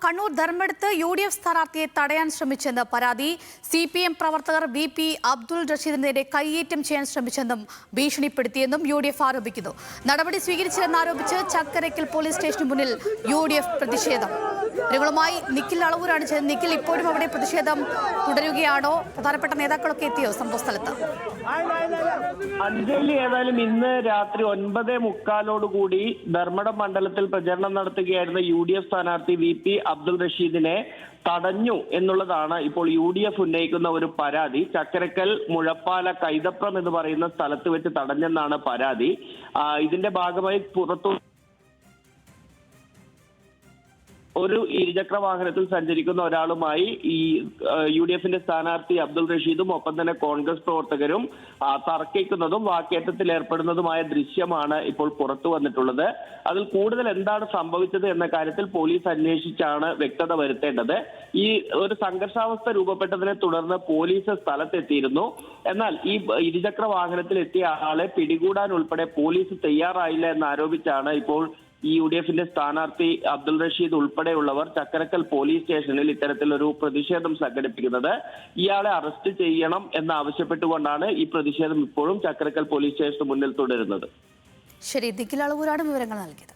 Kannur ധർമ്മടത്ത് UDF സ്ഥാനാർത്ഥിയെ തടയാൻ ശ്രമിച്ചെന്ന് പരാതി. CPM പ്രവർത്തകർ VP അബ്ദുൾ റഷീദിനെതിരെ കയ്യേറ്റം ചെയ്യാൻ ശ്രമിച്ചെന്നും ഭീഷണിപ്പെടുത്തിയെന്നും UDF ആരോപിക്കുന്നു. നടപടി സ്വീകരിച്ചില്ലെന്നാരോപിച്ച് ചക്കരയ്ക്കൽ പോലീസ് സ്റ്റേഷന് മുന്നിൽ UDF പ്രതിഷേധം. ഇവരുമായി നിഖിൽ അളവൂരാണ് ചെയ്തത്. നിഖിൽ, ഇപ്പോഴും അവിടെ പ്രതിഷേധം തുടരുകയാണോ? പ്രധാനപ്പെട്ട നേതാക്കളൊക്കെ എത്തിയോ സംഭവസ്ഥലത്ത്? അഞ്ജലി, ഏതായാലും ഇന്ന് രാത്രി 9:45 ധർമ്മടം മണ്ഡലത്തിൽ പ്രചരണം നടത്തുകയായിരുന്ന UDF സ്ഥാനാർത്ഥി VP അബ്ദുൾ റഷീദിനെ തടഞ്ഞു എന്നുള്ളതാണ് ഇപ്പോൾ UDF ഉന്നയിക്കുന്ന ഒരു പരാതി. ചക്കരക്കൽ മുഴപ്പാല കൈതപ്രം എന്ന് പറയുന്ന സ്ഥലത്ത് വെച്ച് തടഞ്ഞെന്നാണ് പരാതി. ഇതിന്റെ ഭാഗമായി പുറത്തു ഒരു ഇരുചക്ര വാഹനത്തിൽ സഞ്ചരിക്കുന്ന ഒരാളുമായി ഈ UDFന്റെ സ്ഥാനാർത്ഥി അബ്ദുൾ റഷീദും ഒപ്പം തന്നെ കോൺഗ്രസ് പ്രവർത്തകരും തർക്കിക്കുന്നതും വാക്കേറ്റത്തിൽ ഏർപ്പെടുന്നതുമായ ദൃശ്യമാണ് ഇപ്പോൾ പുറത്തു വന്നിട്ടുള്ളത്. അതിൽ കൂടുതൽ എന്താണ് സംഭവിച്ചത് എന്ന കാര്യത്തിൽ പോലീസ് അന്വേഷിച്ചാണ് വ്യക്തത വരുത്തേണ്ടത്. ഈ ഒരു സംഘർഷാവസ്ഥ രൂപപ്പെട്ടതിനെ തുടർന്ന് പോലീസ് സ്ഥലത്തെത്തിയിരുന്നു. എന്നാൽ ഈ ഇരുചക്ര വാഹനത്തിൽ എത്തിയ ആളെ പിടികൂടാൻ ഉൾപ്പെടെ പോലീസ് തയ്യാറായില്ല എന്നാരോപിച്ചാണ് ഇപ്പോൾ ഈ UDFന്റെ സ്ഥാനാർത്ഥി അബ്ദുൾ റഷീദ് ഉൾപ്പെടെയുള്ളവർ ചക്കരക്കൽ പോലീസ് സ്റ്റേഷനിൽ ഇത്തരത്തിലൊരു പ്രതിഷേധം സംഘടിപ്പിക്കുന്നത്. ഇയാളെ അറസ്റ്റ് ചെയ്യണം എന്നാവശ്യപ്പെട്ടുകൊണ്ടാണ് ഈ പ്രതിഷേധം ഇപ്പോഴും ചക്കരക്കൽ പോലീസ് സ്റ്റേഷന് മുന്നിൽ തുടരുന്നത്. ശരി, നിഖിൽ അളവൂരാണ് വിവരങ്ങൾ നൽകിയത്.